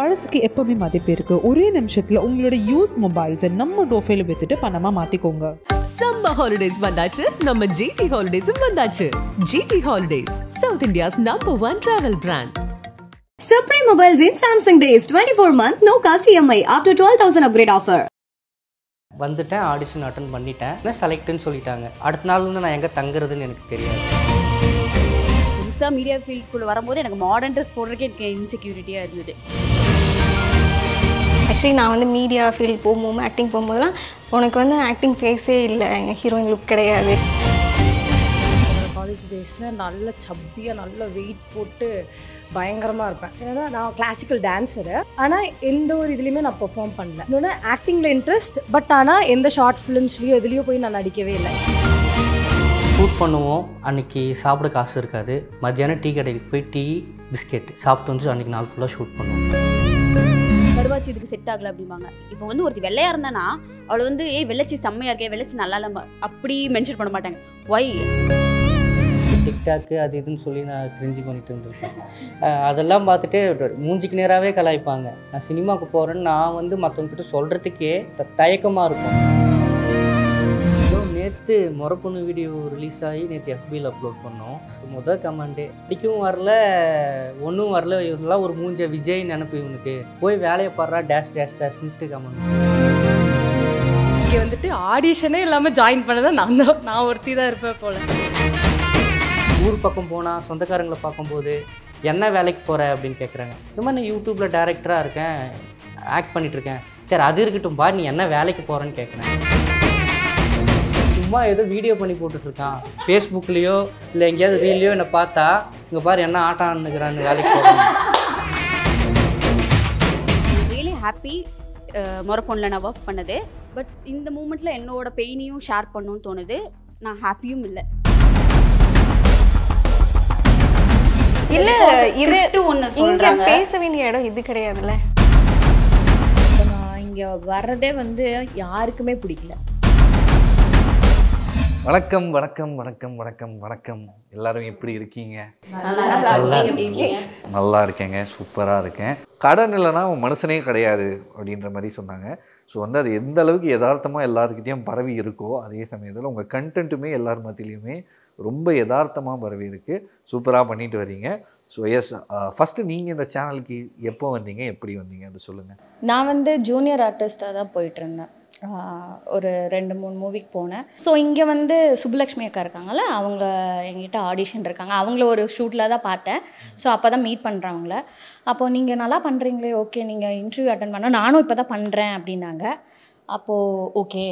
பழசுக்கு எப்பவுமே மதிப்பு இருக்கு. ஒரே நிமிஷத்துல உங்களோட யூஸ் மொபைல்ஸை நம்ம டோஃபைல வித்துட்டு பணமா மாத்திக்கோங்க. சம்மர் ஹாலிடேஸ் வந்தாச்சு, நம்ம GT ஹாலிடேஸும் வந்தாச்சு. GT holidays, South India's #1 travel brand. Supreme Mobiles in Samsung Days 24-month no cost EMI up to 12,000 upgrade offer. வந்துட்டேன், ஆடிஷன் அட்டன் பண்ணிட்டேன், செலக்ட்னு சொல்லிட்டாங்க. அடுத்த நாள் வந்து நான் எங்கே தங்குறதுன்னு எனக்கு தெரியாது. புதுசாக மீடியா ஃபீல்டுக்குள்ளே வரும்போது எனக்கு மாடர்ன் ட்ரெஸ் போடுறதுக்கே எனக்கு இன்செக்யூரிட்டியாக இருந்தது. ஆக்சுவலி நான் வந்து மீடியா ஃபீல்டு போகும்போது ஆக்டிங் போகும்போதெல்லாம் உனக்கு வந்து ஆக்டிங் ஃபேஸே இல்லை, ஹீரோயின் லுக் கிடையாது. காலேஜ் டேஸில் நல்ல சப்பியாக நல்ல வெயிட் போட்டு பயங்கரமாக இருப்பேன். ஏன்னா நான் கிளாசிக்கல் டான்ஸரு, ஆனால் எந்த ஒரு இதுலேயுமே நான் பெர்ஃபார்ம் பண்ணல. இன்னொன்று ஆக்டிங்கில் இன்ட்ரெஸ்ட், பட் ஆனால் எந்த ஷார்ட் ஃபிலிம்ஸ்லேயோ எதுலேயோ போய் நான் நடிக்கவே இல்லை. ஷூட் பண்ணுவோம், அன்றைக்கி சாப்பிட காசு இருக்காது. மத்தியானம் டீ கடைக்கு போய் டீ பிஸ்கெட் சாப்பிட்டு வந்து அன்றைக்கி நாள் ஃபுல்லாக ஷூட் பண்ணுவோம். கருவாச்சி இதுக்கு செட் ஆகலை அப்படிம்பாங்க. இப்போ வந்து ஒருத்தி வெள்ளையாக இருந்தானா அவளை வந்து வெள்ளச்சி செம்மையாக இருக்கே, வெள்ளச்சி நல்லா இல்லை அப்படி மென்ஷன் பண்ண மாட்டாங்க. ஒய் டிக்டாக்கு அது இதுன்னு சொல்லி நான் கிரிஞ்சி பண்ணிட்டு இருந்திருக்கேன். அதெல்லாம் பார்த்துட்டு மூஞ்சிக்கு நேராகவே கலாய்ப்பாங்க. நான் சினிமாவுக்கு போகிறேன்னு நான் வந்து மற்றவங்ககிட்ட சொல்கிறதுக்கே தயக்கமாக இருக்கும். நேற்று முறப்பொண்ணு வீடியோ ரிலீஸ் ஆகி நேற்று FBயில் அப்லோட் பண்ணோம். முதல் கமெண்டே பிடிக்கவும் வரல, ஒன்றும் வரல, இதெல்லாம் ஒரு மூஞ்ச விஜய் நினைப்பு இவனுக்கு, போய் வேலையை பாடுறா டேஷ் டேஷ் டேஷ்ன்ட்டு கமெண்ட். இங்கே வந்துட்டு ஆடிஷனே இல்லாமல் ஜாயின் பண்ணதான் நான் ஒருத்தி தான் இருப்பேன் போல். ஊர் பக்கம் போனால் சொந்தக்காரங்களை பார்க்கும்போது என்ன வேலைக்கு போகிற அப்படின்னு கேட்குறாங்க. இந்த மாதிரி நான் யூடியூப்பில் டேரக்டராக இருக்கேன், ஆக்ட் பண்ணிகிட்ருக்கேன். சரி அது இருக்கட்டும் பா, நீ என்ன வேலைக்கு போகிறேன்னு கேட்குறேன். சும்மா ஏதோ வீடியோ பண்ணி போட்டுட்ருக்கான், ஃபேஸ்புக்லேயோ இல்லை எங்கேயாவது ரீல்லையோ என்னை பார்த்தா இங்கே பாரு என்ன ஆட்டம் ஆண்டுக்கிறான்னு வேலைக்கு போகிறேன். ரியலி ஹாப்பி முறப்பொண்ணில் நான் ஒர்க் பண்ணது. பட் இந்த மூமெண்ட்டில் என்னோட பெயினையும் ஷேர் பண்ணணும்னு தோணுது. நான் ஹாப்பியும் இல்லை. இல்லை இது ஒன்று இங்கே பேச வேண்டிய இடம் இது கிடையாதுல்ல. நான் இங்கே வர்றதே வந்து யாருக்குமே பிடிக்கல. வணக்கம் வணக்கம் வணக்கம் வணக்கம் வணக்கம். எல்லாரும் எப்படி இருக்கீங்க? நல்லா இருக்கேங்க, சூப்பராக இருக்கேன். கடன் இல்லைன்னா அவன் மனுஷனே கிடையாது அப்படின்ற மாதிரி சொன்னாங்க. ஸோ வந்து அது எந்த அளவுக்கு யதார்த்தமாக எல்லாருக்கிட்டையும் பரவி இருக்கோ, அதே சமயத்தில் உங்கள் கண்டென்ட்டுமே எல்லார் மத்தியிலையுமே ரொம்ப யதார்த்தமாக பரவி இருக்குது. சூப்பராக பண்ணிட்டு வரீங்க. ஸோ எஸ், ஃபஸ்ட்டு நீங்கள் இந்த சேனலுக்கு எப்போ வந்தீங்க, எப்படி வந்தீங்க அது சொல்லுங்கள். நான் வந்து ஜூனியர் ஆர்டிஸ்ட்டாக தான் போயிட்டுருந்தேன். ஒரு 2-3 மூவிக்கு போனேன். ஸோ இங்கே வந்து சுப்புலக்ஷ்மி அக்கா இருக்காங்கள்ல, அவங்க எங்கிட்ட ஆடிஷன் இருக்காங்க. அவங்கள ஒரு ஷூட்டில் தான் பார்த்தேன். ஸோ அப்போ தான் மீட் பண்ணுறவங்கள. அப்போது நீங்கள் நல்லா பண்ணுறீங்களே, ஓகே நீங்கள் இன்டர்வியூ அட்டன் பண்ண, நானும் இப்போ தான் பண்ணுறேன் அப்படின்னாங்க. அப்போது ஓகே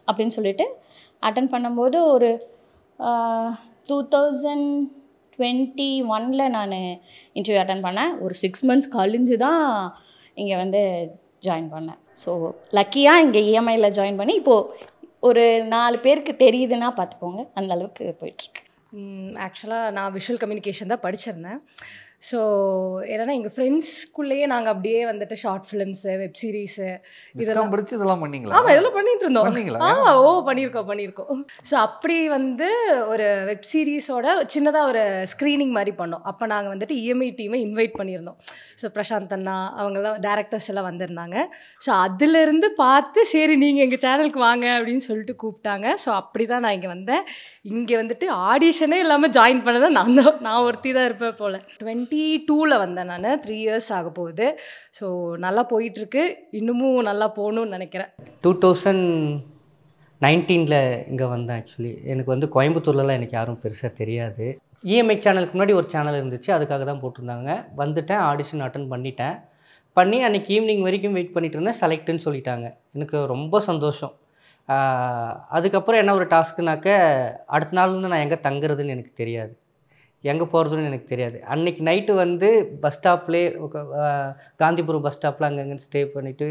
அப்படின்னு சொல்லிட்டு அட்டன் பண்ணும்போது ஒரு 2021 நான் இன்டர்வியூ அட்டன் பண்ணேன். ஒரு 6 months கழிஞ்சு தான் இங்கே வந்து ஜாயின் பண்ணேன். ஸோ லக்கியாக இங்கே EMIயில் ஜாயின் பண்ணி இப்போது ஒரு 4 பேருக்கு தெரியுதுன்னா பார்த்துக்கோங்க, அந்த அளவுக்கு போயிட்டுருக்கு. ஆக்சுவலாக நான் விஷுவல் கம்யூனிகேஷன் தான் படிச்சிருந்தேன். ஸோ என்னன்னா எங்கள் ஃப்ரெண்ட்ஸ்குள்ளேயே நாங்கள் அப்படியே வந்துட்டு ஷார்ட் ஃபிலிம்ஸு, வெப் சீரிஸு இதெல்லாம் படித்து இதெல்லாம் பண்ணீங்களா? ஆமாம், இதெல்லாம் பண்ணிட்டு இருந்தோம். பண்ணீங்களா? பண்ணியிருக்கோம். ஸோ அப்படி வந்து ஒரு வெப் சீரிஸோட சின்னதாக ஒரு ஸ்க்ரீனிங் மாதிரி பண்ணோம். அப்போ நாங்கள் வந்துட்டு EMI டீமை இன்வைட் பண்ணியிருந்தோம். ஸோ பிரசாந்த் அண்ணா அவங்கெல்லாம் டேரக்டர்ஸ் எல்லாம் வந்திருந்தாங்க. ஸோ அதிலிருந்து பார்த்து சரி நீங்கள் எங்கள் சேனலுக்கு வாங்க அப்படின்னு சொல்லிட்டு கூப்பிட்டாங்க. ஸோ அப்படி தான் நான் இங்கே வந்தேன். இங்கே வந்துட்டு ஆடிஷனே இல்லாமல் ஜாயின் பண்ணதான் நான் ஒருத்தி தான் இருப்பேன் போல். 22 வந்தேன் நான். 3 years ஆக போகுது. ஸோ நல்லா போயிட்டுருக்கு, இன்னமும் நல்லா போகணும்னு நினைக்கிறேன். 2019 இங்கே வந்தேன். ஆக்சுவலி எனக்கு வந்து கோயம்புத்தூர்லலாம் எனக்கு யாரும் பெருசாக தெரியாது. EMI சேனலுக்கு முன்னாடி ஒரு சேனல் இருந்துச்சு, அதுக்காக தான் போட்டிருந்தாங்க. வந்துட்டேன், ஆடிஷன் அட்டன் பண்ணி அன்றைக்கி ஈவினிங் வரைக்கும் வெயிட் பண்ணிட்டு இருந்தேன். செலக்ட்டுன்னு சொல்லிட்டாங்க. எனக்கு ரொம்ப சந்தோஷம். அதுக்கப்புறம் என்ன ஒரு டாஸ்க்குனாக்க, அடுத்த நாள் வந்து நான் எங்கே தங்குறதுன்னு எனக்கு தெரியாது, எங்கே போகிறதுன்னு எனக்கு தெரியாது. அன்றைக்கி நைட்டு வந்து பஸ் ஸ்டாப்லேயே காந்திபுரம் பஸ் ஸ்டாப்பில் அங்கங்கே ஸ்டே பண்ணிவிட்டு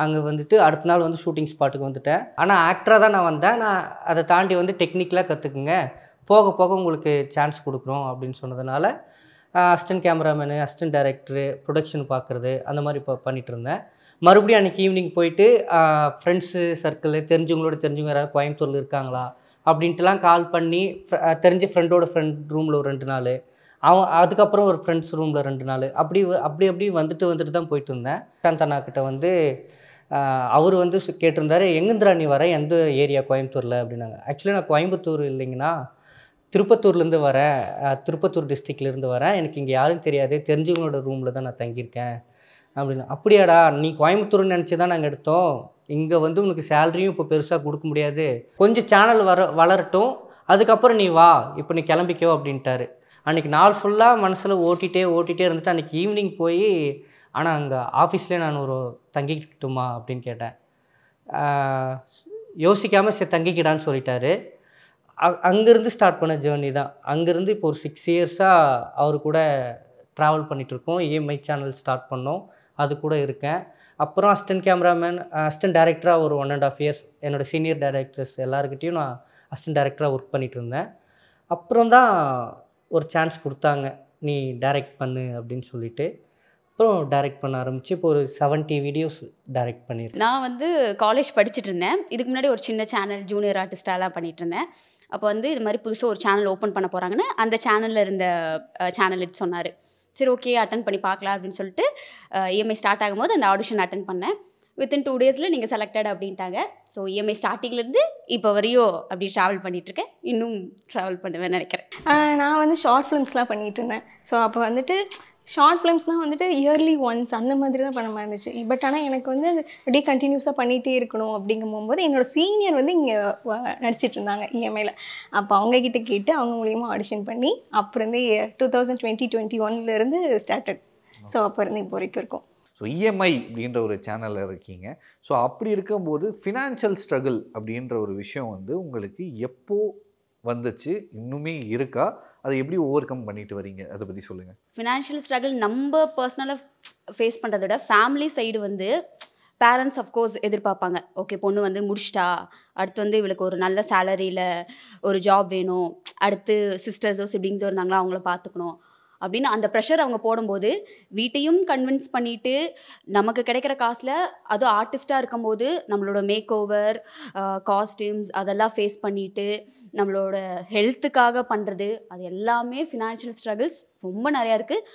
அங்கே வந்துட்டு அடுத்த நாள் வந்து ஷூட்டிங் ஸ்பாட்டுக்கு வந்துட்டேன். ஆனால் ஆக்டராக தான் நான் வந்தேன். நான் அதை தாண்டி வந்து டெக்னிக்கலாக கற்றுக்குங்க, போக போக உங்களுக்கு சான்ஸ் கொடுக்குறோம் அப்படின்னு சொன்னதுனால assistant cameraman, assistant director, production பார்க்குறது அந்த மாதிரி பண்ணிகிட்டு இருந்தேன். மறுபடியும் அன்றைக்கி ஈவினிங் போயிட்டு ஃப்ரெண்ட்ஸு சர்க்கிள் தெரிஞ்சவங்க யாராவது கோயம்புத்தூரில் இருக்காங்களா அப்படின்ட்டுலாம் கால் பண்ணி தெரிஞ்ச ஃப்ரெண்ட் ரூமில் ஒரு 2 நாள் அதுக்கப்புறம் ஒரு ஃப்ரெண்ட்ஸ் ரூமில் 2 நாள் அப்படி வந்துட்டு தான் போயிட்டு இருந்தேன். பிரசாந்த் அண்ணாக்கிட்ட வந்து அவர் வந்து கேட்டிருந்தாரு, எங்கேருந்துடா நீ வர, எந்த ஏரியா கோயம்புத்தூரில் அப்படின்னாங்க. ஆக்சுவலி நான் கோயம்புத்தூர் இல்லைங்கண்ணா, திருப்பத்தூர்லேருந்து வரேன், திருப்பத்தூர் டிஸ்ட்ரிக்ட்லேருந்து வரேன், எனக்கு இங்கே யாரும் தெரியாது, தெரிஞ்சவங்களோட ரூமில் தான் நான் தங்கியிருக்கேன் அப்படின்னு. அப்படியாடா, நீ கோயம்புத்தூர்னு நினச்சி தான் நாங்கள் எடுத்தோம், இங்கே வந்து உனக்கு சேலரியும் இப்போ பெருசாக கொடுக்க முடியாது, கொஞ்சம் சேனல் வளரட்டும், அதுக்கப்புறம் நீ வா, இப்போ நீ கிளம்பிக்கோ அப்படின்ட்டாரு. அன்றைக்கி நாள் ஃபுல்லாக மனசில் ஓட்டிகிட்டே இருந்துட்டு அன்றைக்கி ஈவினிங் போய், ஆனால் அங்கே ஆஃபீஸ்லேயே நான் ஒரு தங்கிக்கிட்டுமா அப்படின்னு கேட்டேன். யோசிக்காமல் சரி தங்கிக்கிடான்னு சொல்லிட்டாரு. அங்கேருந்து ஸ்டார்ட் பண்ண ஜேர்னி தான். அங்கேருந்து இப்போ ஒரு 6 இயர்ஸாக அவர் கூட ட்ராவல் பண்ணிகிட்ருக்கோம். EMI சேனல் ஸ்டார்ட் பண்ணோம், அது கூட இருக்கேன். அப்புறம் அசிஸ்டன்ட் கேமராமேன், அசிஸ்டன்ட் டைரக்டராக ஒரு 1.5 இயர்ஸ் என்னோடய சீனியர் டைரக்டர்ஸ் எல்லாருக்கிட்டையும் நான் அசிஸ்டன்ட் டைரக்டராக ஒர்க் பண்ணிகிட்டு இருந்தேன். அப்புறம் தான் ஒரு சான்ஸ் கொடுத்தாங்க, நீ டைரக்ட் பண்ணு அப்படின்னு சொல்லிட்டு. அப்புறம் டைரக்ட் பண்ண ஆரம்பிச்சு இப்போ ஒரு 70 வீடியோஸ் டைரக்ட் பண்ணியிருக்கேன். நான் வந்து காலேஜ் படிச்சுட்டு இருந்தேன். இதுக்கு முன்னாடி ஒரு சின்ன சேனல் ஜூனியர் ஆர்டிஸ்டாலாம் பண்ணிகிட்டு இருந்தேன். அப்போ வந்து இது மாதிரி புதுசாக ஒரு சேனல் ஓப்பன் பண்ண போகிறாங்கன்னு அந்த சேனலில் இருந்த சேனல் எடுத்து சொன்னார். சரி ஓகே அட்டன் பண்ணி பார்க்கலாம் அப்படின்னு சொல்லிட்டு EMI ஸ்டார்ட் ஆகும்போது அந்த ஆடிஷன் அட்டன் பண்ணேன். வித்தின் 2 டேஸில் நீங்கள் செலக்டட் அப்படின்ட்டாங்க. ஸோ EMI ஸ்டார்டிங்லேருந்து இப்போ வரையும் அப்படி ட்ராவல் பண்ணிகிட்ருக்கேன், இன்னும் ட்ராவல் பண்ணுவேன்னு நினைக்கிறேன். நான் வந்து ஷார்ட் ஃபிலிம்ஸ்லாம் பண்ணிகிட்டு இருந்தேன். ஸோ அப்போ வந்துட்டு ஷார்ட் ஃபிலிம்ஸ்னால் வந்துட்டு இயர்லி ஒன்ஸ் அந்த மாதிரி தான் பண்ண மாதிரி இருந்துச்சு. பட் ஆனால் எனக்கு வந்து அது அப்படியே கண்டினியூஸாக பண்ணிகிட்டே இருக்கணும் அப்படிங்கும் போகும்போது என்னோடய சீனியர் வந்து இங்கே நடிச்சிட்டு இருந்தாங்க EMIயில். அப்போ அவங்கக்கிட்ட கேட்டு அவங்க மூலியமாக ஆடிஷன் பண்ணி அப்புறந்தே 2020-21 ஸ்டார்டட். ஸோ அப்போ இருந்து இப்போ வரைக்கும் இருக்கும். ஸோ EMI அப்படின்ற ஒரு சேனலில் இருக்கீங்க. ஸோ அப்படி இருக்கும்போது ஃபினான்ஷியல் ஸ்ட்ரகிள் அப்படின்ற ஒரு விஷயம் வந்து உங்களுக்கு எப்போ வந்துச்சு, இன்னுமே இருக்கா, அதை எப்படி ஓவர் கம் பண்ணிட்டு வரீங்க, அதை பற்றி சொல்லுங்கள். ஃபினான்ஷியல் ஸ்ட்ரகிள் நம்ம பர்சனலாக ஃபேஸ் பண்ணுறத விட ஃபேமிலி சைடு வந்து பேரண்ட்ஸ் அஃப்கோர்ஸ் எதிர்பார்ப்பாங்க. ஓகே பொண்ணு வந்து முடிச்சிட்டா, அடுத்து வந்து இவளுக்கு ஒரு நல்ல சேலரியில் ஒரு ஜாப் வேணும், அடுத்து சிஸ்டர்ஸோ சிப்ளிங்ஸோ இருந்தாங்களோ அவங்கள பார்த்துக்கணும் அப்படின்னு அந்த ப்ரெஷர் அவங்க போடும்போது வீட்டையும் கன்வின்ஸ் பண்ணிவிட்டு நமக்கு கிடைக்கிற காசில் அதுவும் ஆர்டிஸ்ட்டாக இருக்கும்போது நம்மளோட மேக் ஓவர் காஸ்டியூம்ஸ் அதெல்லாம் ஃபேஸ் பண்ணிவிட்டு நம்மளோட ஹெல்த்துக்காக பண்ணுறது அது எல்லாமே ஃபினான்ஷியல் ஸ்ட்ரகிள்ஸ் ரொம்ப நிறையா இருக்குது.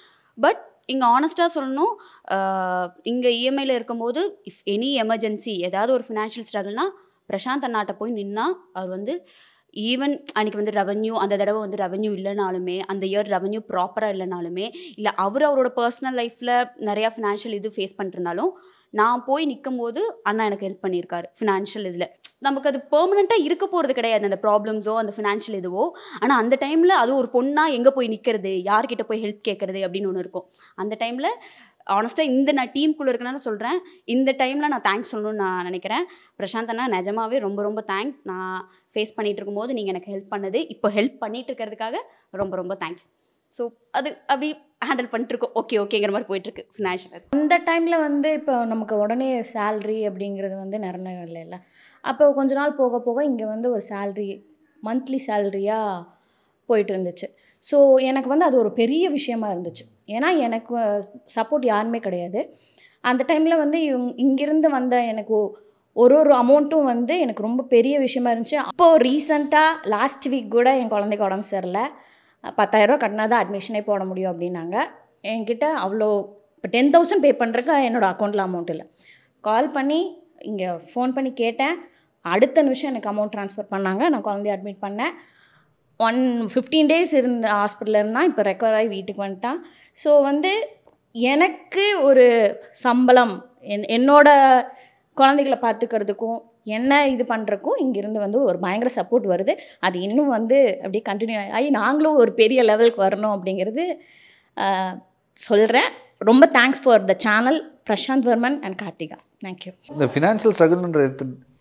பட் இங்கே ஆனஸ்ட்டாக சொல்லணும், இங்கே EMIயில் இருக்கும்போது இஃப் எனி எமர்ஜென்சி ஏதாவது ஒரு ஃபினான்ஷியல் ஸ்ட்ரகிள்னால் பிரசாந்த் அண்ணாட்ட போய் நின்னா அவர் வந்து ஈவன் அன்றைக்கி வந்து ரெவன்யூ அந்த தடவை வந்து ரெவன்யூ இல்லைனாலுமே, அந்த இயர் ரெவன்யூ ப்ராப்பராக இல்லைனாலுமே, இல்லை அவரோட பர்சனல் லைஃப்பில் நிறையா ஃபினான்ஷியல் இது ஃபேஸ் பண்ணிருந்தாலும் நான் போய் நிற்கும் போது அண்ணா எனக்கு ஹெல்ப் பண்ணியிருக்காரு ஃபினான்ஷியல் இதில். நமக்கு அது பெர்மனெண்ட்டாக இருக்க போகிறது கிடையாது அந்த ப்ராப்ளம்ஸோ அந்த ஃபினான்ஷியல் இதுவோ. ஆனால் அந்த டைமில் அது ஒரு பொண்ணாக எங்கே போய் நிற்கிறது, யார்கிட்ட போய் ஹெல்ப் கேட்குறது அப்படின்னு ஒன்று இருக்கும். அந்த டைமில் ஆனஸ்ட்டாக நான் டீமுக்குள்ளே இருக்கனால சொல்கிறேன், இந்த டைமில் நான் தேங்க்ஸ் சொல்லணும்னு நான் நினைக்கிறேன். பிரசாந்த் அண்ணா நிஜமாவே ரொம்ப ரொம்ப தேங்க்ஸ். நான் ஃபேஸ் பண்ணிகிட்டு இருக்கும்போது நீங்கள் எனக்கு ஹெல்ப் பண்ணது, இப்போ ஹெல்ப் பண்ணிகிட்டு இருக்கிறதுக்காக ரொம்ப ரொம்ப தேங்க்ஸ். ஸோ அது அப்படி ஹேண்டில் பண்ணிட்டுருக்கோம். ஓகேங்கிற மாதிரி போயிட்டுருக்கு ஃபினான்ஷியல். அந்த டைமில் வந்து இப்போ நமக்கு உடனே சேல்ரி அப்படிங்கிறது வந்து நிர்ணயம் இல்லைல்ல. அப்போ கொஞ்ச நாள் போக போக இங்கே வந்து ஒரு சேல்ரி மந்த்லி சேல்ரியாக போயிட்டு இருந்துச்சு. ஸோ எனக்கு வந்து அது ஒரு பெரிய விஷயமா இருந்துச்சு. ஏன்னா எனக்கு சப்போர்ட் யாருமே கிடையாது. அந்த டைமில் வந்து இங்கிருந்து வந்த எனக்கு ஒரு அமௌண்ட்டும் வந்து எனக்கு ரொம்ப பெரிய விஷயமா இருந்துச்சு. அப்போது ரீசெண்டாக லாஸ்ட் வீக் கூட என் குழந்தைக்கு உடம்பு சரியில்லை, 10,000 கட்டினா தான் அட்மிஷனே போட முடியும் அப்படின்னாங்க. என்கிட்ட அவ்வளோ இப்போ 10,000 பே பண்ணுறதுக்கு என்னோடய அக்கௌண்ட்டில் அமௌண்ட் இல்லை. கால் பண்ணி இங்கே ஃபோன் பண்ணி கேட்டேன். அடுத்த நிமிஷம் எனக்கு அமௌண்ட் ட்ரான்ஸ்ஃபர் பண்ணாங்க. நான் குழந்தைய அட்மிட் பண்ணேன். 15 டேஸ் இருந்த ஹாஸ்பிட்டலில் இருந்தால் இப்போ ரெக்கவர் ஆகி வீட்டுக்கு வந்துட்டான். ஸோ வந்து எனக்கு ஒரு சம்பளம் என்னோட குழந்தைகளை பார்த்துக்கிறதுக்கும் என்ன இது பண்ணுறக்கும் இங்கேருந்து வந்து ஒரு பயங்கர சப்போர்ட் வருது. அது இன்னும் வந்து அப்படியே கண்டினியூ ஆகி நாங்களும் ஒரு பெரிய லெவலுக்கு வரணும் அப்படிங்கிறது சொல்கிறேன். ரொம்ப thanks for the channel Prashanth Varman and Karthika. Thank you. இந்த ஃபினான்ஷியல் ஸ்ட்ரகிள்ன்ற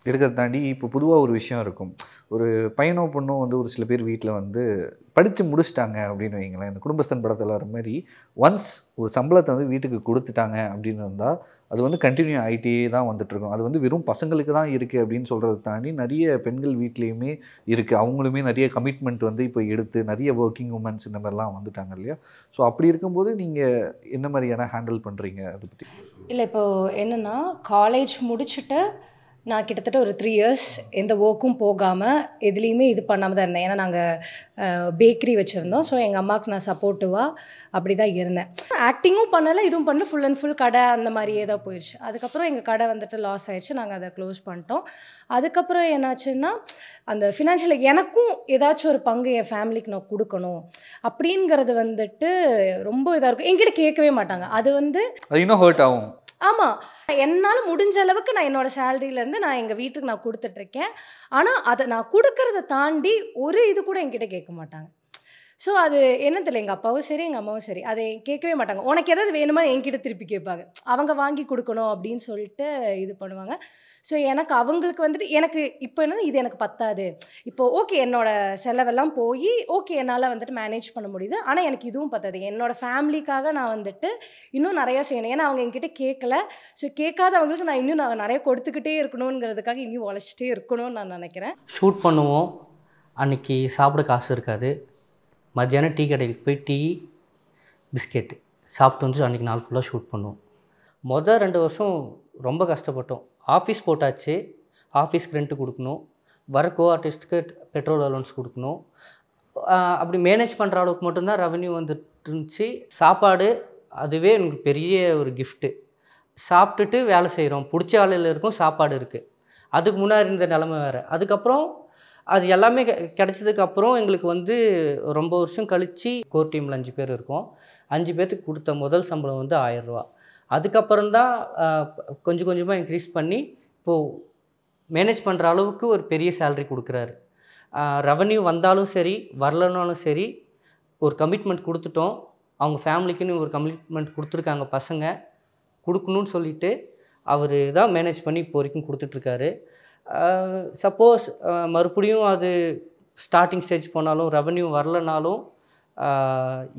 எடுக்கிறத தாண்டி இப்போ பொதுவாக ஒரு விஷயம் இருக்கும். ஒரு பையனோ பொண்ணோ வந்து ஒரு சில பேர் வீட்டில் வந்து படித்து முடிச்சிட்டாங்க அப்படின்னு வைங்களேன். இந்த குடும்பஸ்தன் படத்தில் வர மாதிரி ஒன்ஸ் ஒரு சம்பளத்தை வந்து வீட்டுக்கு கொடுத்துட்டாங்க அப்படின்னு இருந்தால் அது வந்து கண்டினியூ ஆகிட்டே தான் வந்துட்டுருக்கும். அது வந்து வெறும் பசங்களுக்கு தான் இருக்குது அப்படின்னு சொல்கிறத தாண்டி நிறைய பெண்கள் வீட்லேயுமே இருக்குது. அவங்களுமே நிறைய கமிட்மெண்ட் வந்து இப்போ எடுத்து நிறைய ஒர்க்கிங் உமன்ஸ் இந்த மாதிரிலாம் வந்துட்டாங்க இல்லையா? ஸோ அப்படி இருக்கும்போது நீங்கள் என்ன மாதிரியான ஹேண்டில் பண்ணுறீங்க அதை பற்றி? இல்லை இப்போது என்னென்னா காலேஜ் முடிச்சுட்டு நான் கிட்டத்தட்ட ஒரு 3 இயர்ஸ் எந்த ஒர்க்கும் போகாமல் எதுலேயுமே இது பண்ணாமல் தான் இருந்தேன். ஏன்னா நாங்கள் பேக்கரி வச்சுருந்தோம். ஸோ எங்கள் அம்மாவுக்கு நான் சப்போர்ட்டிவாக அப்படி தான் இருந்தேன். ஆக்டிங்கும் பண்ணலை, இதுவும் பண்ணல, ஃபுல் அண்ட் ஃபுல் கடை அந்த மாதிரியே தான் போயிடுச்சு. அதுக்கப்புறம் எங்கள் கடை வந்துட்டு லாஸ் ஆயிடுச்சு. நாங்கள் அதை க்ளோஸ் பண்ணிட்டோம். அதுக்கப்புறம் என்னாச்சுன்னா அந்த ஃபினான்ஷியல் எனக்கும் ஏதாச்சும் ஒரு பங்கு என் ஃபேமிலிக்கு நான் கொடுக்கணும் அப்படிங்கிறது வந்துட்டு ரொம்ப இதாக இருக்கும். என்கிட்ட கேட்கவே மாட்டாங்க. அது வந்து அது இன்னும் ஹர்ட் ஆகும். ஆமாம், என்னால் முடிஞ்ச அளவுக்கு நான் என்னோடய சேலரியிலேருந்து நான் எங்கள் வீட்டுக்கு நான் கொடுத்துட்ருக்கேன். ஆனால் அதை நான் கொடுக்கறத தாண்டி ஒரு இது கூட என்கிட்ட கேட்க மாட்டாங்க. ஸோ அது என்ன தெரியல, எங்கள் அப்பாவும் சரி எங்கள் அம்மாவும் சரி அதை கேட்கவே மாட்டாங்க. உனக்கு எதாவது வேணுமா என்கிட்ட திருப்பி கேட்பாங்க. அவங்க வாங்கி கொடுக்கணும் அப்படின்னு சொல்லிட்டு இது பண்ணுவாங்க. ஸோ எனக்கு அவங்களுக்கு வந்துட்டு எனக்கு இப்போ என்னென்னா இது எனக்கு பத்தாது. இப்போது ஓகே என்னோடய செலவெல்லாம் போய் ஓகே என்னால் வந்துட்டு மேனேஜ் பண்ண முடியுது. ஆனால் எனக்கு இதுவும் பத்தாது. என்னோடய ஃபேமிலிக்காக நான் வந்துட்டு இன்னும் நிறையா செய்யணும். ஏன்னா அவங்க என்கிட்ட கேட்கல. ஸோ கேட்காதவங்களுக்கு நான் இன்னும் நிறைய கொடுத்துக்கிட்டே இருக்கணுங்கிறதுக்காக இன்னும் உழைச்சிட்டே இருக்கணும்னு நான் நினைக்கிறேன். ஷூட் பண்ணுவோம். அன்றைக்கி சாப்பிட காசு இருக்காது. மத்தியானம் டீ கடைக்கு போய் டீ பிஸ்கெட்டு சாப்பிட்டு வந்து அன்றைக்கி நாள் ஃபுல்லாக ஷூட் பண்ணுவோம். மொதல் 2 வருஷம் ரொம்ப கஷ்டப்பட்டோம். ஆஃபீஸ் போட்டாச்சு, ஆஃபீஸ்க்கு ரெண்ட்டு கொடுக்கணும், வர கோ ஆர்டிஸ்ட்டுக்கு பெட்ரோல் அலோன்ஸ் கொடுக்கணும். அப்படி மேனேஜ் பண்ணுற அளவுக்கு மட்டும்தான் ரெவன்யூ வந்துட்டு இருந்துச்சு. சாப்பாடு அதுவே எனக்கு பெரிய ஒரு கிஃப்ட்டு. சாப்பிட்டுட்டு வேலை செய்கிறோம், பிடிச்ச வேலையில் இருக்கும், சாப்பாடு இருக்குது. அதுக்கு முன்னாடி இருந்த நிலமை வேறு. அதுக்கப்புறம் அது எல்லாமே கிடச்சதுக்கப்புறம் எங்களுக்கு வந்து ரொம்ப வருஷம் கழித்து கோர் டீமில் 5 பேர் இருக்கோம். 5 பேர்த்துக்கு கொடுத்த முதல் சம்பளம் வந்து 1000 ரூபா. அதுக்கப்புறம் தான் கொஞ்சம் கொஞ்சமாக இன்க்ரீஸ் பண்ணி இப்போது மேனேஜ் பண்ணுற அளவுக்கு ஒரு பெரிய சேலரி கொடுக்குறாரு. ரெவன்யூ வந்தாலும் சரி வரலனாலும் சரி ஒரு கமிட்மெண்ட் கொடுத்துட்டோம். அவங்க ஃபேமிலிக்குன்னு ஒரு கமிட்மெண்ட் கொடுத்துருக்காங்க பசங்க, கொடுக்கணும்னு சொல்லிவிட்டு அவர் தான் மேனேஜ் பண்ணி இப்போ வரைக்கும் கொடுத்துட்ருக்காரு. சப்போஸ் மறுபடியும் அது ஸ்டார்டிங் ஸ்டேஜ் போனாலும் ரெவன்யூ வரலனாலும்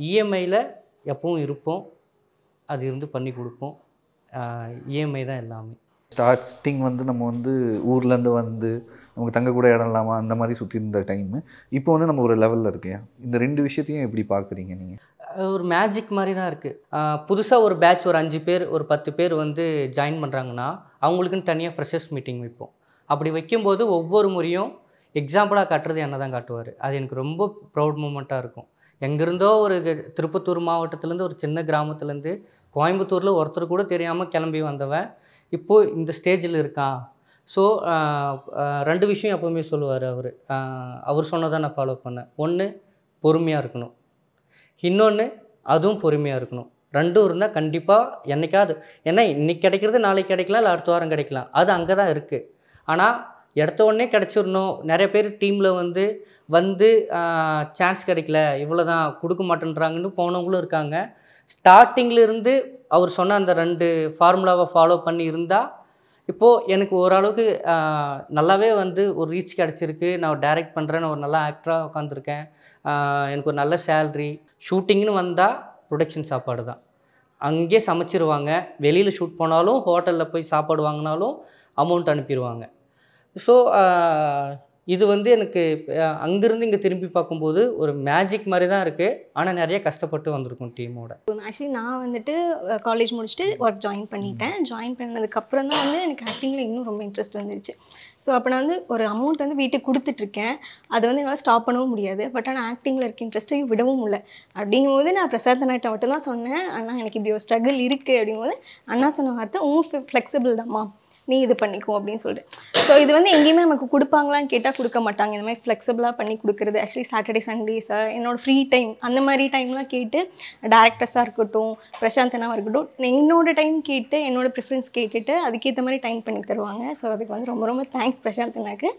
இஎம்ஐயில் எப்பவும் இருப்போம். அது இருந்து பண்ணி கொடுப்போம். இஎம்ஐ தான் எல்லாமே. ஸ்டார்டிங் வந்து நம்ம வந்து ஊர்லேருந்து வந்து நமக்கு தங்கக்கூட இடம் இல்லாமல் அந்த மாதிரி சுற்றி இருந்த டைமு இப்போ வந்து நம்ம ஒரு லெவலில் இருக்கேன். இந்த 2 விஷயத்தையும் எப்படி பார்க்குறீங்க நீங்கள்? ஒரு மேஜிக் மாதிரி தான் இருக்குது. புதுசாக ஒரு பேட்ச் ஒரு 5 பேர் ஒரு 10 பேர் வந்து ஜாயின் பண்ணுறாங்கன்னா அவங்களுக்குன்னு தனியாக ஃப்ரெஷர்ஸ் மீட்டிங் வைப்போம். அப்படி வைக்கும்போது ஒவ்வொரு முறையும் எக்ஸாம்பிளாக காட்டுறது என்ன தான் காட்டுவார். அது எனக்கு ரொம்ப ப்ரௌட் மூமெண்ட்டாக இருக்கும். எங்கேருந்தோ ஒரு திருப்பத்தூர் மாவட்டத்துலேருந்து ஒரு சின்ன கிராமத்துலேருந்து கோயம்புத்தூரில் ஒருத்தர் கூட தெரியாமல் கிளம்பி வந்தவன் இப்போது இந்த ஸ்டேஜில் இருக்கான். ஸோ 2 விஷயம் எப்போவுமே சொல்லுவார் அவர். அவர் சொன்னதை நான் ஃபாலோ பண்ணேன். ஒன்று பொறுமையாக இருக்கணும், இன்னொன்று அதுவும் பொறுமையாக இருக்கணும். 2 இருந்தால் கண்டிப்பாக என்றைக்காவது, ஏன்னா இன்றைக்கி கிடைக்கிறது நாளைக்கு கிடைக்கலாம், இல்லை அடுத்த வாரம் கிடைக்கலாம். அது அங்கே தான் இருக்குது. ஆனால் எடுத்த உடனே கிடச்சிடணும். நிறைய பேர் டீமில் வந்து சான்ஸ் கிடைக்கல, இவ்வளோ தான் கொடுக்க மாட்டேன்றாங்கன்னு போனவங்களும் இருக்காங்க. ஸ்டார்டிங்கிலிருந்து அவர் சொன்ன அந்த 2 ஃபார்முலாவை ஃபாலோ பண்ணி இருந்தால் இப்போது எனக்கு ஓரளவுக்கு நல்லாவே வந்து ஒரு ரீச் கிடச்சிருக்கு. நான் டைரக்ட் பண்ணுறேன், நான் ஒரு நல்ல ஆக்டராக உட்காந்துருக்கேன், எனக்கு ஒரு நல்ல சேல்ரி. ஷூட்டிங்னு வந்தால் ப்ரொடக்ஷன் சாப்பாடு தான், அங்கேயே சமைச்சிருவாங்க. வெளியில் ஷூட் போனாலும் ஹோட்டலில் போய் சாப்பாடு வாங்கினாலும் அமௌண்ட் அனுப்பிடுவாங்க. ஸோ இது வந்து எனக்கு அங்கேருந்து இங்கே திரும்பி பார்க்கும்போது ஒரு மேஜிக் மாதிரி தான் இருக்குது. ஆனால் நிறைய கஷ்டப்பட்டு வந்திருக்கும் டீமோட. ஆக்சுவலி நான் வந்துட்டு காலேஜ் முடிச்சுட்டு ஒர்க் ஜாயின் பண்ணிட்டேன். ஜாயின் பண்ணதுக்கப்புறம் தான் வந்து எனக்கு ஆக்டிங்கில் இன்னும் ரொம்ப இன்ட்ரெஸ்ட் வந்துருச்சு. ஸோ அப்போ நான் வந்து ஒரு அமௌண்ட் வந்து வீட்டுக்கு கொடுத்துட்ருக்கேன். அதை வந்து என்னால் ஸ்டாப் பண்ணவும் முடியாது. பட் ஆனால் ஆக்டிங்கில் இருக்க இன்ட்ரெஸ்ட்டையும் விடவும் இல்லை. அப்படிங்கும்போது நான் பிரசாத் அண்ணாட்ட மட்டும் தான் சொன்னேன், அண்ணா எனக்கு இப்படி ஒரு ஸ்ட்ரகிள் இருக்குது. அப்படிங்கும்போது அண்ணா சொன்ன வார்த்தை, ஃப்ளெக்சிபிள் தான்மா, நீ இது பண்ணிக்கோ அப்படின்னு சொல்லிட்டு. ஸோ இது வந்து எங்கேயுமே நமக்கு கொடுப்பாங்களான்னு கேட்டால் கொடுக்க மாட்டாங்க. இந்த மாதிரி ஃப்ளெக்சிபிளாக பண்ணி கொடுக்குறது ஆக்சுவலி சாட்டர்டே சண்டேஸை என்னோடய ஃப்ரீ டைம் அந்த மாதிரி டைம்லாம் கேட்டு டேரக்டர்ஸாக இருக்கட்டும், பிரசாந்த் அண்ணாவாக இருக்கட்டும், என்னோடய டைம் கேட்டு என்னோடய ப்ரிஃபரன்ஸ் கேட்டுட்டு அதுக்கேற்ற மாதிரி டைம் பண்ணி தருவாங்க. ஸோ அதுக்கு வந்து ரொம்ப ரொம்ப தேங்க்ஸ் பிரசாந்த் அண்ணாக்கு.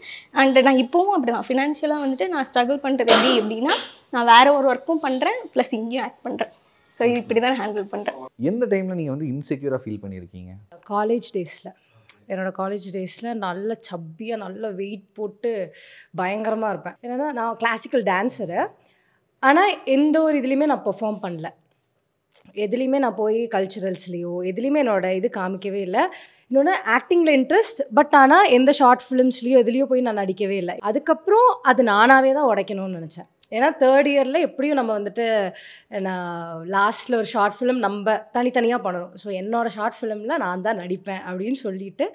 அண்ட் நான் இப்போவும் அப்படி தான் ஃபினான்ஷியலாக வந்துட்டு நான் ஸ்ட்ரகிள் பண்ணுறது எப்படின்னா, நான் வேறு ஒரு ஒர்க்கும் பண்ணுறேன், ப்ளஸ் இங்கேயும் ஆக்ட் பண்ணுறேன். ஸோ இது இப்படி தான் ஹேண்டில் பண்ணுறேன். எந்த டைமில் நீங்கள் வந்து இன்செக்யூராக ஃபீல் பண்ணியிருக்கீங்க? காலேஜ் டேஸில், என்னோடய காலேஜ் டேஸில் நல்ல சப்பியாக நல்ல வெயிட் போட்டு பயங்கரமாக இருப்பேன். ஏன்னா நான் கிளாசிக்கல் டான்ஸரு. ஆனால் எந்த ஒரு இதுலேயுமே நான் பெர்ஃபார்ம் பண்ணல. எதுலேயுமே நான் போய் கல்ச்சுரல்ஸ்லேயோ எதுலேயுமே என்னோடய இது காமிக்கவே இல்லை. இன்னொன்று ஆக்டிங்கில் இன்ட்ரெஸ்ட், பட் ஆனால் எந்த ஷார்ட் ஃபிலிம்ஸ்லேயோ எதுலேயோ போய் நான் நடிக்கவே இல்லை. அதுக்கப்புறம் அது நானாகவே தான் உடைக்கணும்னு நினச்சேன். ஏன்னா தேர்ட் இயரில் எப்படியும் நம்ம வந்துட்டு நான் லாஸ்ட்டில் ஒரு ஷார்ட் ஃபிலிம் நம்ம தனித்தனியாக பண்ணணும். ஸோ என்னோடய ஷார்ட் ஃபிலிமில் நான் தான் நடிப்பேன் அப்படின்னு சொல்லிட்டு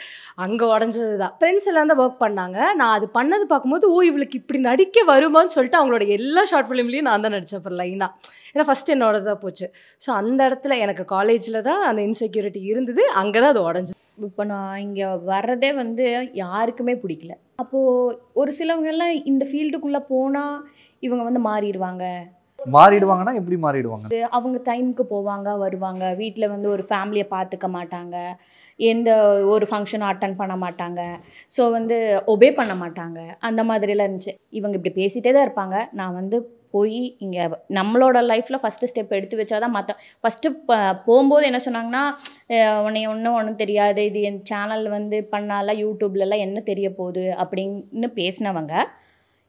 அங்கே உடஞ்சது தான். ஃப்ரெண்ட்ஸ் எல்லாம் தான் ஒர்க் பண்ணாங்க. நான் அது பண்ணது பார்க்கும்போது இவளுக்கு இப்படி நடிக்க வருமான்னு சொல்லிட்டு அவங்களோட எல்லா ஷார்ட் ஃபிலிம்லேயும் நான் தான் நடித்தேன் அப்புறம் லைனாக. ஏன்னா ஃபஸ்ட்டு என்னோட தான் போச்சு. ஸோ அந்த இடத்துல எனக்கு காலேஜில் தான் அந்த இன்செக்யூரிட்டி இருந்தது, அங்கே தான் அது உடஞ்சி. இப்போ நான் இங்கே வர்றதே வந்து யாருக்குமே பிடிக்கல. அப்போது ஒரு சிலவங்கெல்லாம் இந்த ஃபீல்டுக்குள்ளே போனால் இவங்க வந்து மாறிடுவாங்கன்னா எப்படி மாறிடுவாங்க? அவங்க டைமுக்கு போவாங்க வருவாங்க, வீட்டில் வந்து ஒரு ஃபேமிலியை பார்த்துக்க மாட்டாங்க, எந்த ஒரு ஃபங்க்ஷனும் அட்டன் பண்ண மாட்டாங்க, ஸோ வந்து ஒபே பண்ண மாட்டாங்க, அந்த மாதிரிலாம் இருந்துச்சு. இவங்க இப்படி பேசிகிட்டே தான் இருப்பாங்க. நான் வந்து போய் இங்கே நம்மளோட லைஃப்பில் ஃபஸ்ட்டு ஸ்டெப் எடுத்து வச்சா தான் மற்ற ஃபஸ்ட்டு போகும்போது என்ன சொன்னாங்கன்னா, உன்னை ஒன்றும் தெரியாது, இது என் சேனல் வந்து பண்ணால யூடியூப்லலாம் என்ன தெரிய போகுது அப்படின்னு பேசினவங்க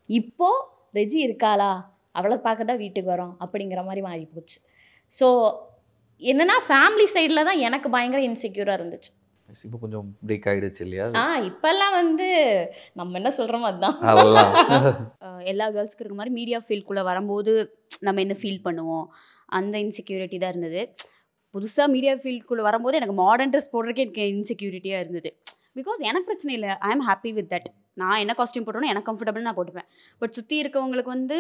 இப்போது ரெஜி இருக்காளா அவளை பார்க்க தான் வீட்டுக்கு வரோம் அப்படிங்கிற மாதிரி மாறி போச்சு. ஸோ என்னென்னா ஃபேமிலி சைடில் தான் எனக்கு பயங்கர இன்செக்யூராக இருந்துச்சு. இப்போ கொஞ்சம் பிரேக் ஆகிடுச்சு இல்லையா? இப்போல்லாம் வந்து நம்ம என்ன சொல்கிறோமோ அதுதான். எல்லா கேர்ள்ஸ்க்கு இருக்க மாதிரி மீடியா ஃபீல்டுக்குள்ளே வரும்போது நம்ம என்ன ஃபீல் பண்ணுவோம், அந்த இன்செக்யூரிட்டி தான் இருந்தது. புதுசாக மீடியா ஃபீல்டுக்குள்ளே வரும்போது எனக்கு மாடர்ன் ட்ரெஸ் போடுறதுக்கே எனக்கு இன்செக்யூரிட்டியாக இருந்தது. பிகாஸ் எனக்கு பிரச்சனை இல்லை, ஐ ஆம் ஹாப்பி வித் தட். நான் என்ன காஸ்டியூம் போட்டோன்னா எனக்கு கம்ஃபர்டபுள் நான் போட்டுப்பேன். பட் சுற்றி இருக்கவங்களுக்கு வந்து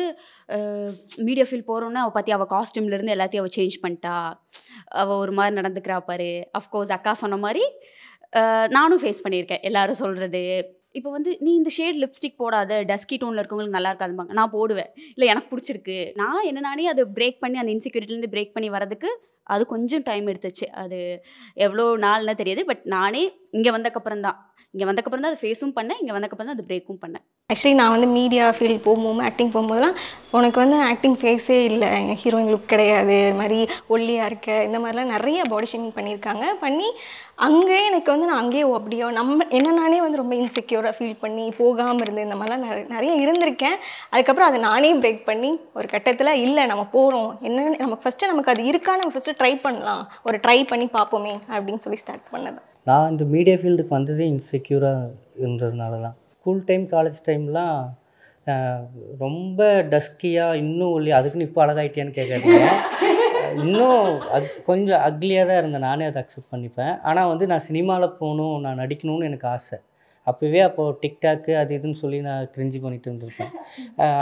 மீடியா ஃபீல்ட் போகிறோன்னா அவள் பற்றி அவள் காஸ்டியூம்லேருந்து எல்லாத்தையும் அவள் சேஞ்ச் பண்ணிட்டா, அவள் ஒரு மாதிரி நடந்துக்கிறா பாரு. அஃப்கோர்ஸ் அக்கா சொன்ன மாதிரி நானும் ஃபேஸ் பண்ணியிருக்கேன் எல்லாரும் சொல்கிறது. இப்போ வந்து நீ இந்த ஷேட் லிப்ஸ்டிக் போடாத, டஸ்கி டோனில் இருக்கவங்களுக்கு நல்லா இருக்காதும்பாங்க. நான் போடுவேன், இல்லை எனக்கு பிடிச்சிருக்கு. நான் என்ன நானே அதை பிரேக் பண்ணி அந்த இன்செக்யூரிட்டிலேருந்து பிரேக் பண்ணி வரதுக்கு அது கொஞ்சம் டைம் எடுத்துச்சு. அது எவ்வளோ நாள்னு தெரியாது. பட் நானே இங்கே வந்தக்கப்புறம் தான் அது ஃபேஸும் பண்ணேன், இங்கே வந்தக்கப்புறம் தான் அது பிரேக்கும் பண்ணேன். ஆக்சுவலி நான் வந்து மீடியா ஃபீல்ட் போகும்போது ஆக்டிங் போகும்போதெல்லாம் உனக்கு வந்து ஆக்டிங் ஃபேஸே இல்லை, எங்கள் ஹீரோயின் லுக் கிடையாது, இது மாதிரி ஒல்லியாக இருக்க, இந்த மாதிரிலாம் நிறைய பாடி ஷேமிங் பண்ணியிருக்காங்க. பண்ணி அங்கேயே எனக்கு வந்து நான் அங்கேயே அப்படியோ என்ன நானே வந்து ரொம்ப இன்செக்யூராக ஃபீல் பண்ணி போகாமல் இருந்து இந்த மாதிரிலாம் நிறைய இருந்திருக்கேன். அதுக்கப்புறம் அதை நானே பிரேக் பண்ணி ஒரு கட்டத்தில் இல்லை நம்ம போகிறோம், என்னென்னு நமக்கு ஃபஸ்ட்டு நமக்கு அது இருக்கா, நம்ம ஃபஸ்ட்டு ட்ரை பண்ணலாம், ஒரு ட்ரை பண்ணி பார்ப்போமே அப்படின்னு சொல்லி ஸ்டார்ட் பண்ணது. நான் இந்த மீடியா ஃபீல்டுக்கு வந்ததே இன்செக்யூராக இருந்ததுனால தான். ஸ்கூல் டைம் காலேஜ் டைம்லாம் ரொம்ப டஸ்கியாக இன்னும் ஒல்லி, அதுக்குன்னு இப்போ அழகாயிட்டியான்னு கேட்காதீங்க. இன்னும் கொஞ்சம் அக்லியாக தான் இருந்தேன், நானே அதை அக்செப்ட் பண்ணிப்பேன். ஆனால் வந்து நான் சினிமாவில் போகணும், நான் நடிக்கணும்னு எனக்கு ஆசை. அப்போது டிக்டாக்கு அது இதுன்னு சொல்லி நான் கிரிஞ்சி பண்ணிட்டு இருந்திருப்பேன்.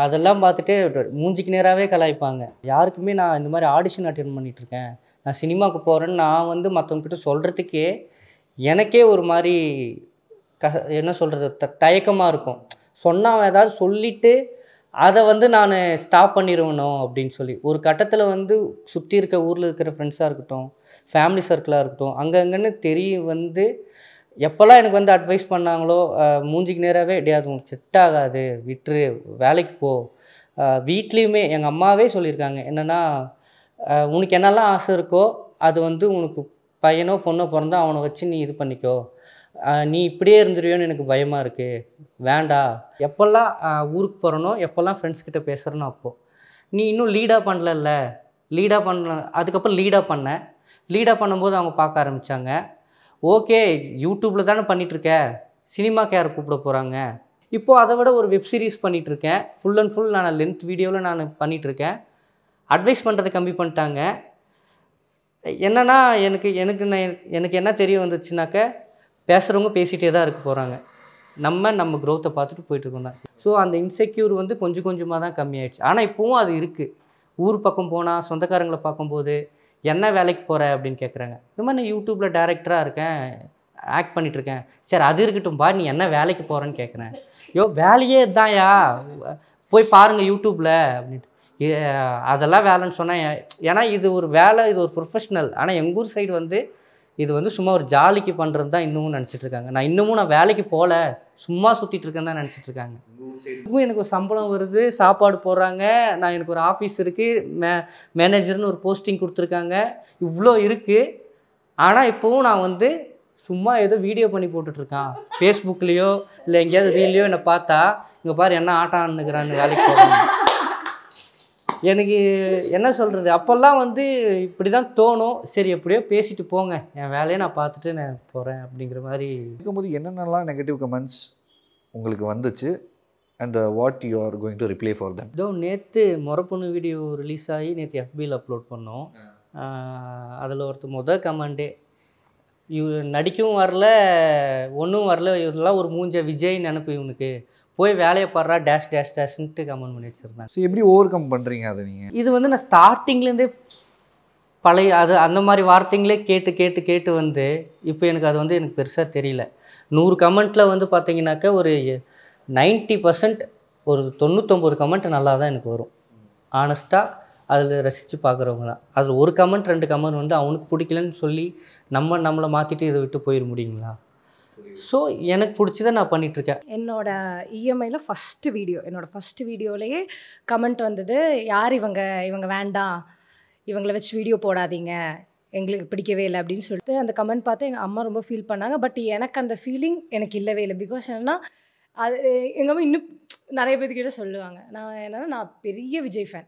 அதெல்லாம் பார்த்துட்டு மூஞ்சிக்கு நேராகவே கலாய்ப்பாங்க. யாருக்குமே நான் இந்த மாதிரி ஆடிஷன் அட்டென்ட் பண்ணிகிட்ருக்கேன், நான் சினிமாவுக்கு போகிறேன்னு நான் வந்து மற்றவங்ககிட்ட சொல்கிறதுக்கே எனக்கே ஒரு மாதிரி என்ன சொல்கிறது, தயக்கமாக இருக்கும். சொன்னால் ஏதாவது சொல்லிவிட்டு அதை வந்து நான் ஸ்டாப் பண்ணிடுவேனோ அப்படின்னு சொல்லி. ஒரு கட்டத்தில் வந்து சுற்றி இருக்க ஊரில் இருக்கிற ஃப்ரெண்ட்ஸாக இருக்கட்டும், ஃபேமிலி சர்க்கிளாக இருக்கட்டும், அங்கங்கன்னு வந்து எப்போல்லாம் எனக்கு வந்து அட்வைஸ் பண்ணாங்களோ மூஞ்சிக்கு நேராகவே எப்படியாது உனக்கு செட் ஆகாது, விட்டுரு, வேலைக்கு போ. வீட்லேயுமே எங்கள் அம்மாவே சொல்லியிருக்காங்க என்னென்னா, உனக்கு என்னெல்லாம் ஆசை இருக்கோ அது வந்து உனக்கு பையனோ பொண்ணோ பிறந்தா அவனை வச்சு நீ இது பண்ணிக்கோ, நீ இப்படியே இருந்துருவியோன்னு எனக்கு பயமாக இருக்குது, வேண்டா. எப்போல்லாம் ஊருக்கு போகிறனோ, எப்போல்லாம் ஃப்ரெண்ட்ஸ்கிட்ட பேசுகிறனோ அப்போது நீ இன்னும் லீடாக பண்ணல. அதுக்கப்புறம் லீடாக பண்ணும்போது அவங்க பார்க்க ஆரம்பித்தாங்க. ஓகே யூடியூப்பில் தானே பண்ணிகிட்ருக்க, சினிமாக்கு யார் கூப்பிட போகிறாங்க. இப்போது அதை விட ஒரு வெப் சீரிஸ் பண்ணிகிட்ருக்கேன், ஃபுல் அண்ட் ஃபுல் நான் லென்த் வீடியோவில் நான் பண்ணிகிட்ருக்கேன். அட்வைஸ் பண்ணுறதை கம்மி பண்ணிட்டாங்க. என்னென்னா எனக்கு என்ன தெரிய வந்துச்சுனாக்க, பேசுகிறவங்க பேசிகிட்டே தான் இருக்க போகிறாங்க, நம்ம க்ரோத்தை பார்த்துட்டு போயிட்டுருக்கோம் தான். ஸோ அந்த இன்செக்யூர் வந்து கொஞ்சம் கொஞ்சமாக தான் கம்மியாயிடுச்சு. ஆனால் இப்போவும் அது இருக்குது. ஊர் பக்கம் போனால் சொந்தக்காரங்களை பார்க்கும்போது என்ன வேலைக்கு போகிற அப்படின்னு கேட்குறாங்க. இந்த மாதிரி நான் யூடியூப்பில் டேரக்டராக இருக்கேன், ஆக்ட் பண்ணிகிட்ருக்கேன். சரி அது இருக்கட்டும்பா, நீ என்ன வேலைக்கு போகிறேன்னு கேட்குறேன். வேலையே தான்யா, போய் பாருங்கள் யூடியூப்பில் அப்படின்ட்டு. அதெல்லாம் வேலைன்னு சொன்னேன். ஏன்னா இது ஒரு வேலை, இது ஒரு ப்ரொஃபஷ்னல். ஆனால் எங்கள் ஊர் சைடு வந்து இது வந்து சும்மா ஒரு ஜாலிக்கு பண்ணுறது தான் இன்னமும் நினச்சிட்ருக்காங்க. நான் வேலைக்கு போகல, சும்மா சுற்றிட்டு இருக்கேன்னு தான் நினச்சிட்ருக்காங்க. இப்பவும் எனக்கு ஒரு சம்பளம் வருது, சாப்பாடு போடுறாங்க, எனக்கு ஒரு ஆஃபீஸ் இருக்குது, மேனேஜர்னு ஒரு போஸ்டிங் கொடுத்துருக்காங்க, இவ்வளோ இருக்குது. ஆனால் இப்போவும் நான் வந்து சும்மா ஏதோ வீடியோ பண்ணி போட்டுட்ருக்கான் ஃபேஸ்புக்லேயோ இல்லை எங்கேயாவது ரீல்லையோ என்னை பார்த்தா, இங்கே பாரு என்ன ஆட்டம் ஆடுனுக்கிறான்னு வேலைக்கு போகிறாங்க. எனக்கு என்ன சொல்கிறது, அப்போல்லாம் வந்து இப்படி தான் தோணும். சரி எப்படியோ பேசிட்டு போங்க, என் வேலையை நான் பார்த்துட்டு நான் போகிறேன் அப்படிங்கிற மாதிரி இருக்கும்போது என்னென்னலாம் நெகட்டிவ் கமெண்ட்ஸ் உங்களுக்கு வந்துச்சு, and what you are going to reply for them? இதோ நேற்று முறப்பொண்ணு வீடியோ ரிலீஸ் ஆகி நேற்று எஃபியில் அப்லோட் பண்ணோம். அதில் ஒருத்தர் கமெண்டே நடிக்கவும் வரல ஒன்றும் வரல, இதெல்லாம் ஒரு மூஞ்ச விஜய் நினப்பு இவனுக்கு, போய் வேலையை பாடுறா டேஷ் டேஷ் டேஷ்ன்ட்டு கமெண்ட் பண்ணி வச்சுருந்தேன். ஸோ எப்படி ஓவர் கம் பண்ணுறீங்க அதை நீங்கள்? இது வந்து நான் ஸ்டார்டிங்லேருந்தே பழைய அது அந்த மாதிரி வார்த்தைங்களே கேட்டு கேட்டு கேட்டு வந்து இப்போ எனக்கு அது வந்து எனக்கு பெருசாக தெரியல. 100 கமெண்ட்டில் வந்து பார்த்தீங்கன்னாக்கா ஒரு 90% ஒரு 99 கமெண்ட் நல்லா தான் எனக்கு வரும். ஆனஸ்ட்டாக அதில் ரசித்து பார்க்குறவங்க தான். அதில் ஒரு கமெண்ட் 2 கமெண்ட் வந்து அவனுக்கு பிடிக்கலன்னு சொல்லி நம்மளை மாற்றிட்டு இதை விட்டு போயிட முடியுங்களா? ஸோ எனக்கு பிடிச்சதை நான் பண்ணிகிட்ருக்கேன். என்னோடய இஎம்ஐயில் என்னோடய ஃபஸ்ட்டு வீடியோலேயே கமெண்ட் வந்தது, யார் இவங்க வேண்டாம், இவங்களை வச்சு வீடியோ போடாதீங்க, எங்களுக்கு பிடிக்கவே இல்லை அப்படின்னு சொல்லிட்டு அந்த கமெண்ட் பார்த்து எங்கள் அம்மா ரொம்ப ஃபீல் பண்ணாங்க. பட் எனக்கு அந்த ஃபீலிங் எனக்கு இல்லவே இல்லை. பிகாஸ் என்னென்னா அது எங்கள் அம்மா இன்னும் நிறைய பேர்த்துக்கிட்ட சொல்லுவாங்க, நான் பெரிய விஜய் ஃபேன்,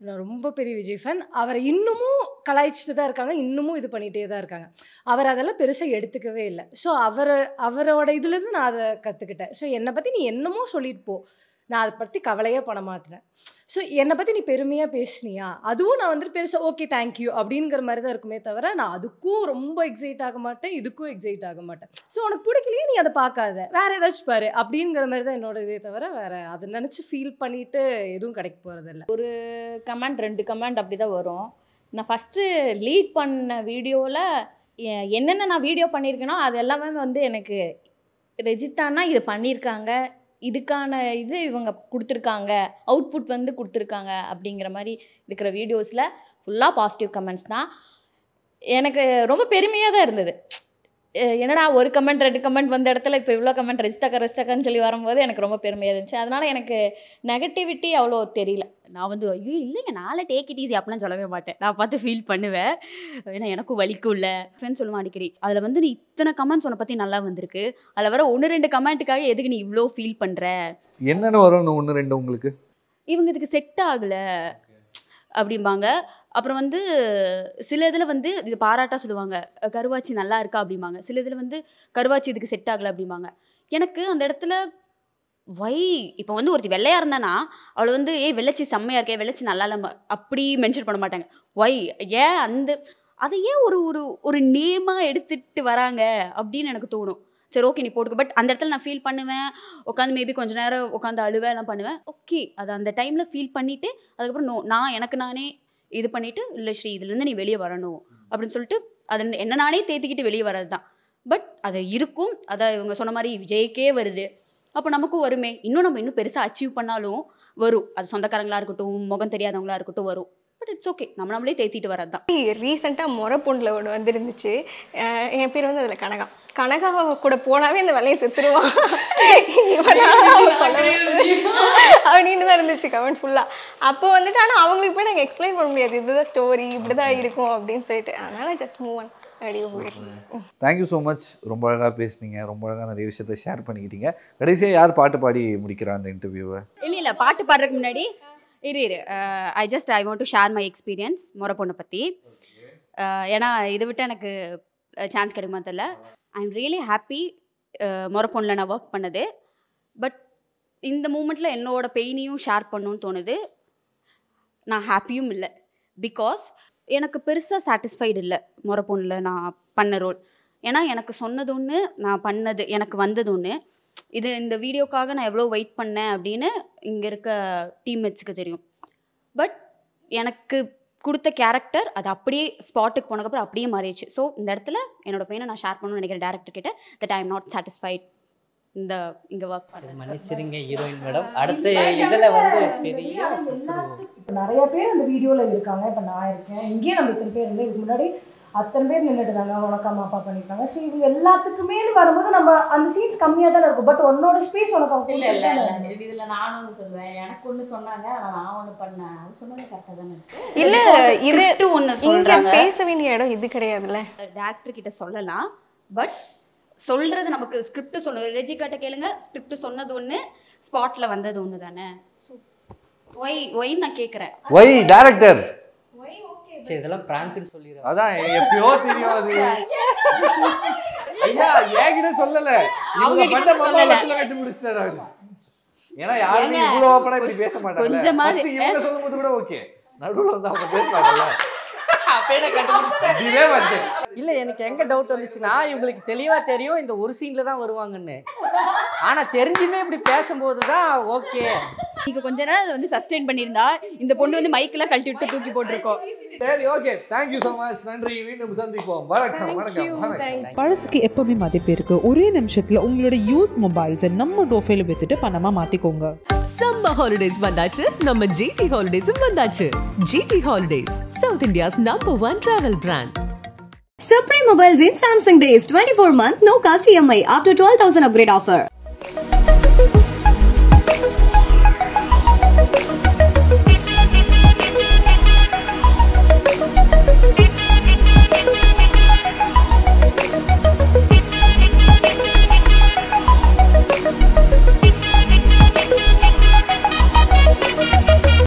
நான் ரொம்ப பெரிய விஜய் ஃபேன். அவரை இன்னமும் கலாய்ச்சிட்டு தான் இருக்காங்க, இன்னமும் இது பண்ணிகிட்டே தான் இருக்காங்க. அவர் அதெல்லாம் பெருசாக எடுத்துக்கவே இல்லை. ஸோ அவரோட இதுலேருந்து நான் அதை கற்றுக்கிட்டேன். ஸோ என்னை பற்றி நீ என்னமோ சொல்லிட்டு போ, நான் அதை பற்றி கவலையே பண்ண மாட்டேன். ஸோ என்னை பற்றி நீ பெருமையாக பேசுனியா, அதுவும் நான் வந்துட்டு பெருசாக ஓகே தேங்க்யூ அப்படிங்கிற மாதிரி தான் இருக்குமே தவிர, நான் அதுக்கும் ரொம்ப எக்ஸைட் ஆக மாட்டேன், இதுக்கும் எக்ஸைட் ஆக மாட்டேன். ஸோ உனக்கு பிடிக்கலையே நீ அதை பார்க்காத, வேறு ஏதாச்சும் பாரு அப்படிங்கிற மாதிரி தான் என்னோட இதே தவிர வேறு அதை நினச்சி ஃபீல் பண்ணிவிட்டு எதுவும் கிடைக்க போகிறதில்ல. ஒரு கமெண்ட் 2 கமெண்ட் அப்படி தான் வரும். நான் ஃபஸ்ட்டு லீட் பண்ண வீடியோவில் என்னென்ன நான் வீடியோ பண்ணியிருக்கேனோ அது எல்லாமே வந்து எனக்கு ரெஜித்தானா இது பண்ணியிருக்காங்க, இதுக்கான இது இவங்க கொடுத்துருக்காங்க, அவுட்புட் வந்து கொடுத்துருக்காங்க அப்படிங்கிற மாதிரி இருக்கிற வீடியோஸில் ஃபுல்லாக பாசிட்டிவ் கமெண்ட்ஸ் தான். எனக்கு ரொம்ப பெருமையாக தான் இருந்தது. என்னடா ஒரு கமெண்ட் 2 கமெண்ட் வந்த இடத்துல இப்போ இவ்வளோ கமெண்ட் ரெஸ்டாக்கான்னு சொல்லி வரும்போது எனக்கு ரொம்ப பெருமையாக இருந்துச்சு. அதனால் எனக்கு நெகட்டிவிட்டி அவ்வளோ தெரியல. நான் வந்து ஐயோ இல்லைங்க, நாளே டேக் இட் ஈஸி அப்படிலாம் சொல்லவே மாட்டேன். நான் பார்த்து ஃபீல் பண்ணுவேன், ஏன்னா எனக்கும் வலிக்கும் இல்லை. ஃப்ரெண்ட்ஸ் சொல்லுவான் அடிக்கடி, அதில் வந்து நீ இத்தனை கமெண்ட்ஸ் உன்னை பற்றி நல்லா வந்திருக்கு, அதில் வர 1-2 கமெண்ட்டுக்காக எதுக்கு நீ இவ்வளோ ஃபீல் பண்ணுற, என்னென்ன வரும் அந்த 1-2 உங்களுக்கு? இவங்க இதுக்கு செட் ஆகலை அப்படிம்பாங்க. அப்புறம் வந்து சில இதில் வந்து இது பாராட்டாக சொல்லுவாங்க, கருவாச்சி நல்லா இருக்கா அப்படிம்பாங்க. சில இதில் வந்து கருவாச்சி இதுக்கு செட் ஆகலை அப்படிம்பாங்க. எனக்கு அந்த இடத்துல இப்போ வந்து ஒருத்தி வெள்ளையாக இருந்தானா அவளை வந்து வெள்ளச்சி செம்மையாக இருக்கே, வெள்ளச்சி நல்லா இல்லை அப்படி மென்ஷன் பண்ண மாட்டாங்க. ஏன் அதை ஏன் ஒரு நேமாக எடுத்துகிட்டு வராங்க அப்படின்னு எனக்கு தோணும். சரி ஓகே நீ போட்டுக்க. பட் அந்த இடத்துல நான் ஃபீல் பண்ணுவேன், உட்காந்து மேபி கொஞ்சம் நேரம் உட்காந்து அழுவேன் எல்லாம் பண்ணுவேன். ஓகே அது அந்த டைமில் ஃபீல் பண்ணிவிட்டு அதுக்கப்புறம் நான் எனக்கு நானே இது பண்ணிவிட்டு, இல்லை ஸ்ரீ இதுலேருந்து நீ வெளியே வரணும் அப்படின்னு சொல்லிட்டு அதுலேருந்து என்ன நானே தேத்திக்கிட்டு வெளியே வர்றது தான். பட் அது இருக்கும், அதை இவங்க சொன்ன மாதிரி விஜய்க்கே வருது, அப்போ நமக்கும் வருமே. நம்ம இன்னும் பெருசாக அச்சீவ் பண்ணாலும் வரும். அது சொந்தக்காரங்களாக இருக்கட்டும், முகம் தெரியாதவங்களா இருக்கட்டும் வரும். பட் இட்ஸ் ஓகே, நம்மளே தேத்திட்டு வரது தான். ரீசெண்டாக முறப்பொண்ணில் ஒன்று வந்துருந்துச்சு. என் பேர் வந்து அதில் கனகா கூட போனாவே இந்த வேலையை செத்துருவான் அப்படின்னு தான் இருந்துச்சு கமெண்ட் ஃபுல்லாக. அப்போ வந்துட்டு ஆனால் அவங்களுக்கு போய் நாங்கள் எக்ஸ்பிளைன் பண்ண முடியாது, இதுதான் ஸ்டோரி இப்படி தான் இருக்கும் அப்படின்னு சொல்லிட்டு. அதனால் ஜஸ்ட் மூவ் ஆன் அப்படியே போயிடுறேன். Thank you so much. ரொம்ப அழகாக பேசுனீங்க, ரொம்ப அழகாக நிறைய விஷயத்த ஷேர் பண்ணிக்கிட்டீங்க. கடைசியாக யார் பாட்டு பாடி முடிக்கிறா அந்த இன்டர்வியூவை? இல்லை பாட்டு பாடுறதுக்கு முன்னாடி I want to share my experience முறப்பொண்ணை பற்றி. ஏன்னா இதை விட்டு எனக்கு சான்ஸ் கிடைக்குமா தெரியல. ஐ எம் ரியலி ஹாப்பி முறப்பொண்ணில் நான் ஒர்க் பண்ணது. பட் இந்த மூமெண்ட்டில் என்னோட பெயினையும் ஷேர் பண்ணணும்னு தோணுது. நான் ஹாப்பியும் இல்லை. பிகாஸ் எனக்கு பெருசாக சாட்டிஸ்ஃபைடு இல்லை முறப்பொண்ணில் நான் பண்ண ரோல். ஏன்னா எனக்கு சொன்னது ஒன்று, நான் பண்ணது எனக்கு வந்தது ஒன்று. இந்த வீடியோக்காக நான் எவ்வளோ வெயிட் பண்ணேன் அப்படின்னு இங்கே இருக்க டீம்மேட்ஸுக்கு தெரியும். பட் எனக்கு கொடுத்த கேரக்டர் அது அப்படியே ஸ்பாட்டுக்கு போனதுக்கப்புறம் அப்படியே மாறிடுச்சு. ஸோ இந்த இடத்துல என்னோட பையனை நான் ஷேர் பண்ணணும்னு நினைக்கிறேன் டேரக்டர் கிட்ட, that I am not satisfied இங்கே ஒர்க் பண்ண. மன்னிச்சிருங்க ஹீரோயின் மேடம். அடுத்த இதில் வந்து பெரிய இப்போ நிறைய பேர் அந்த வீடியோவில் இருக்காங்க. இப்போ நான் இருக்கேன், இங்கேயே நம்ம இத்தனை பேர் இருந்து இதுக்கு முன்னாடி அத்தனை பேர் நின்றுட்டு இருந்தாங்க, உனக்கு அம்மா அப்பா பண்ணியிருக்காங்க. ஸோ இவங்க எல்லாத்துக்குமே வரும்போது நம்ம அந்த சீன்ஸ் கம்மியாக தானே இருக்கும். பட் உன்னோட ஸ்பேஸ் உனக்கு அவங்க இல்லை இதில் நானும் ஒன்று சொல்லுவேன், எனக்கு ஒன்று சொன்னாங்க ஆனால் நான் ஒன்று பண்ணேன், அது சொன்னது கரெக்டாக தானே இருக்குது. இல்லை இது ஒன்று இங்கே பேச வேண்டிய இடம் இது கிடையாதுல்ல. டேரக்டர் கிட்ட சொல்லலாம். பட் சொல்கிறது நமக்கு ஸ்கிரிப்ட் சொன்னது ரெஜிகாட்ட கேளுங்க, ஸ்கிரிப்ட் சொன்னது ஒன்று, ஸ்பாட்டில் வந்தது ஒன்று தானே. ஸோ ஒய்ன்னு நான் கேட்குறேன். ஒய் டேரக்டர் சரி இதெல்லாம் பிராங்க்னு சொல்லிடுறேன். அதான் எப்பயோ தெரியும் அது. ஐயா என்கிட்ட சொல்லல, அவங்க கிட்ட சொல்லல, வெட்டி முடிச்சாரு. ஏன்னா யாருமே இவ்வளவு ஓப்பனா இப்படி பேச மாட்டாங்க. கொஞ்சமாவது இவங்க சொல்லும்போது கூட ஓகே, நடுவுல வந்து அவங்க பேசுறாங்கல்ல. இல்லை எனக்கு எங்கே டவுட் வந்துச்சுன்னா இவங்களுக்கு தெளிவாக தெரியும் இந்த ஒரு சீனில் தான் வருவாங்கன்னு. ஆனால் தெரிஞ்சுமே இப்படி பேசும்போது தான் ஓகே. நீங்க கொஞ்ச நேரம் வந்து சஸ்டெயின் பண்ணியிருந்தா இந்த பொண்ணு வந்து மைக்கெல்லாம் கழட்டி விட்டு தூக்கி போட்டிருக்கோம். சரி ஓகே, தேங்க்யூ ஸோ மச். நன்றி, மீண்டும் சந்திப்போம். வணக்கம் வணக்கம் வணக்கம். பழசுக்கு எப்பவுமே மதிப்பு இருக்கு. ஒரே நிமிஷத்துல உங்களோட யூஸ் மொபைல்ஸை நம்ம டோஃபேல வித்துட்டு பணமா மாத்திக்கோங்க. சம்மர் ஹாலிடேஸ் வந்தாச்சு, நம்ம ஜிடி ஹாலிடேஸும் வந்தாச்சு. GT holidays, south India's #1 travel brand. Supreme Mobiles in Samsung Days 24 month no cost EMI up to 12,000 upgrade offer.